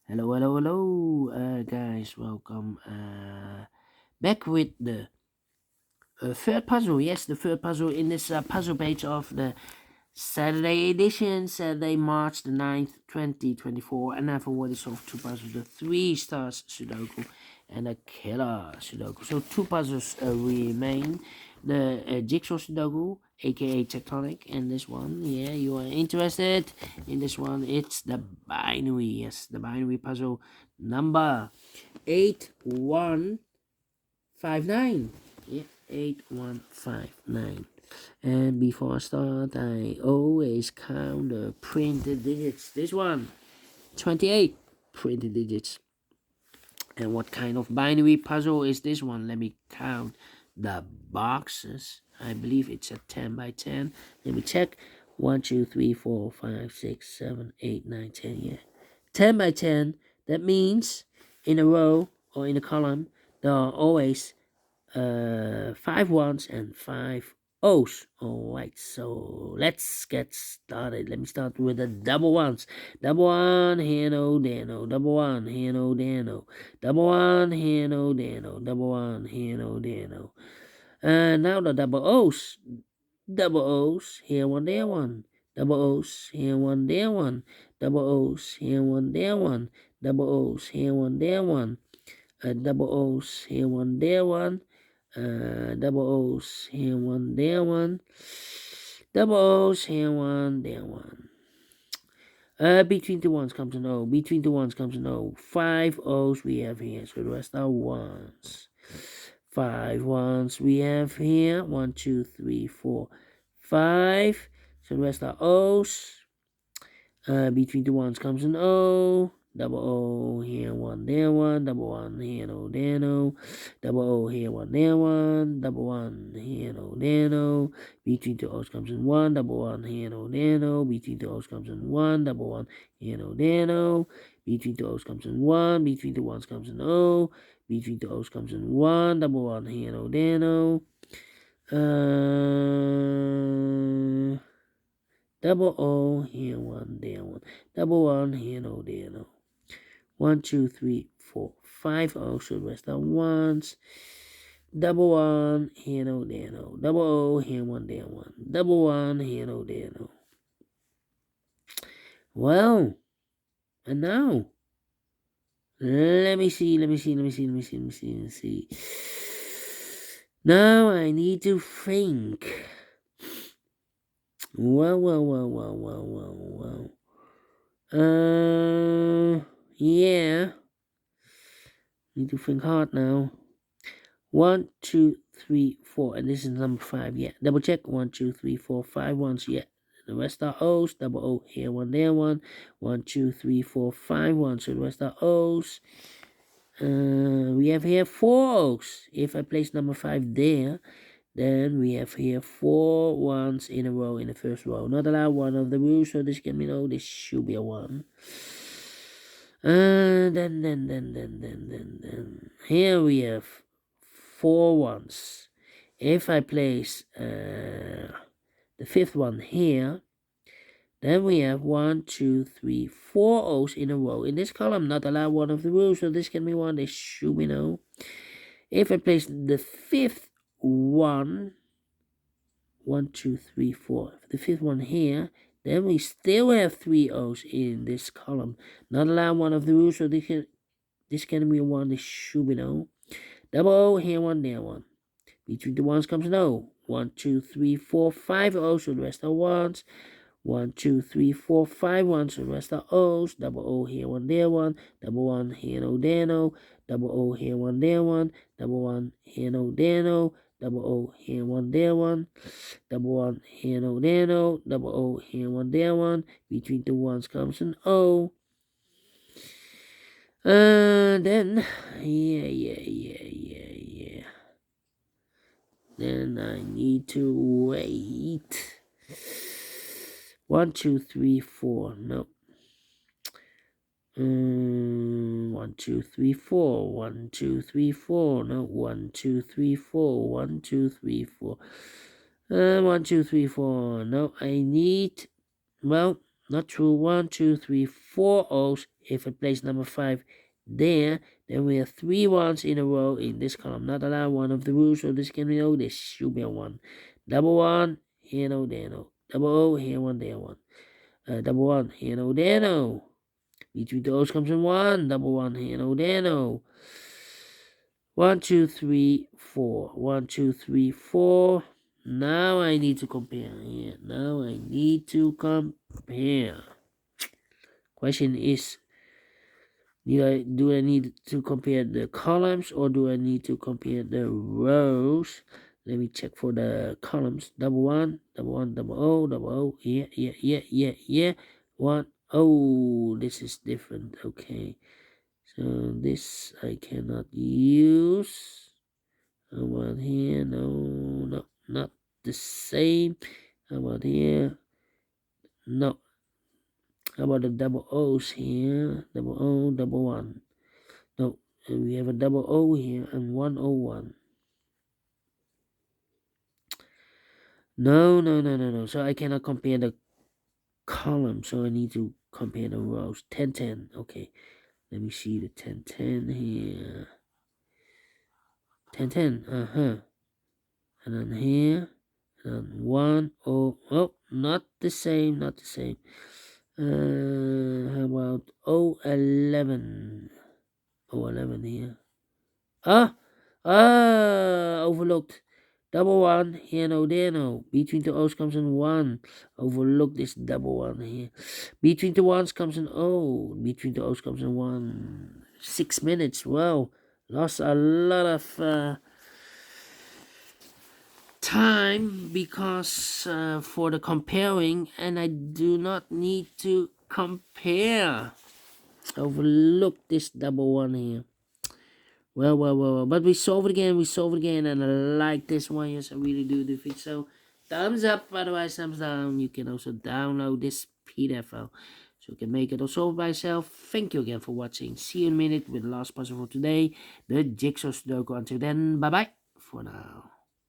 Hello, guys. Welcome back with the third puzzle. Yes, the third puzzle in this puzzle page of the Saturday edition, Saturday, March the 9th, 2024. And I've already solved two puzzles, the 3 stars Sudoku and a killer Sudoku. So two puzzles remain. The jigsaw Sudoku, aka tectonic, and this one, yeah, you are interested in this one. It's the binary, yes, the binary puzzle number 8159. Yeah, 8159. And before I start, I always count the printed digits. This one, 28 printed digits. And what kind of binary puzzle is this one? Let me count the boxes. I believe it's a 10 by 10. Let me check. 1, 2, 3, 4, 5, 6, 7, 8, 9, 10. Yeah. 10 by 10. That means in a row or in a column, there are always 5 ones and 5 O's. Alright, so let's get started. Let me start with the double ones. Double one, here no, there no. Double one, here no, there no. Double one, here no, there no. Double one, here no, there no. And now the double O's. Double O's, here one, there one. Double O's, here one, there one. Double O's, here one, there one. Double O's, here one, there one. Double O's, here one, there one. Double O's, here one, there one. Double O's, here one, there one. Between the ones comes an O. Between the ones comes an O. 5 O's we have here, so the rest are ones. 5 ones we have here. 1, 2, 3, 4, 5. So the rest are O's. Between the ones comes an O. Double O here, one there, one. Double one here, no there, no. Double O here, one there, one. Double one here, no there, no. Between the O's comes in one. Double one here, no there, no. Between the O's comes in one. Double one here, no there, no. Between the O's comes in one. Between the ones comes in O. Between the O's comes in one. Double one here, no there, no. Double O here, one there, one. Double one here, no there, no. 1, 2, 3, 4, 5 O, so the rest are ones. Double one here, no there, no. Double O here, one there, one. Double one here, no there, no. Well, and now let me see. Now I need to think. Well. Yeah. Need to think hard now. 1, 2, 3, 4, and this is number 5. Yeah. Double check. 1, 2, 3, 4, 5 ones. Yeah. The rest are O's. Double O here, one there, one. 1, 2, 3, 4, 5 ones. So the rest are O's. We have here 4 O's. If I place number 5 there, then we have here 4 ones in a row in the first row. Not allowed, one of the rules, so this can be no. This should be a 1. Then here we have 4 ones. If I place the 5th one here, then we have 1, 2, 3, 4 O's in a row. In this column, not allowed, one of the rules, so this can be 1. This should be no. If I place the 5th one, 1, 2, 3, 4, the 5th one here, then we still have 3 O's in this column. Not allowed, one of the rules, so this can be 1. This should be no. Double O here, one there, one. Between the ones comes an O. 1, 2, 3, 4, 5 O's, so the rest are ones. 1, 2, 3, 4, 5 ones, so the rest are O's. Double O here, one there, one. Double one here, no there, no. Double O here, one there, one. Double one here, no there, no. Double O here, one there, one. Double one here, no there, no. Double O here, one there, one. Between the ones comes an O. Then, yeah. Then I need to wait. 1, 2, 3, 4. No. 1, 2, 3, 4. 1, 2, 3, 4. No. 1, 2, 3, 4. 1, 2, 3, 4. 1, 2, 3, 4. No, I need. Well, not true. 1, 2, 3, 4 O's. If I place number 5 there, then we have 3 ones in a row in this column. Not allowed, one of the rules, so this can be O. This should be a 1. Double 1, here no, there no. Double O, here 1, there 1. Double 1, here no, there no. Between the O's comes in 1. Double 1, here no, there no. 1, 2, 3, 4. 1, 2, 3, 4. Now I need to compare here. Now I need to compare. Question is, do I need to compare the columns or do I need to compare the rows? Let me check for the columns. Double 1, double 1, double O. Yeah. 1, oh, this is different. Okay. So this I cannot use. How about here? No, not the same. How about here? No. How about the double O's here? Double O, double 1. No, and we have a double O here and 101. No. So I cannot compare the column. So I need to compare the rows. 10. Okay. Let me see the 10 here. 10. And then here. And then 1, oh, not the same. How about 11? 11 here. Overlooked. Double 1, here no, there no. Between the O's comes in 1. Overlook this double 1 here. Between the ones comes in O. Between the O's comes in 1. 6 minutes. Well, lost a lot of time because for the comparing, and I do not need to compare. Overlook this double 1 here. Well. But we solve it again, and I like this one. Yes, I really do think so. Thumbs up, otherwise thumbs down. You can also download this PDF file, so you can make it or solve by yourself. Thank you again for watching. See you in a minute with the last puzzle for today, the Jigsaw Sudoku. Until then, bye-bye for now.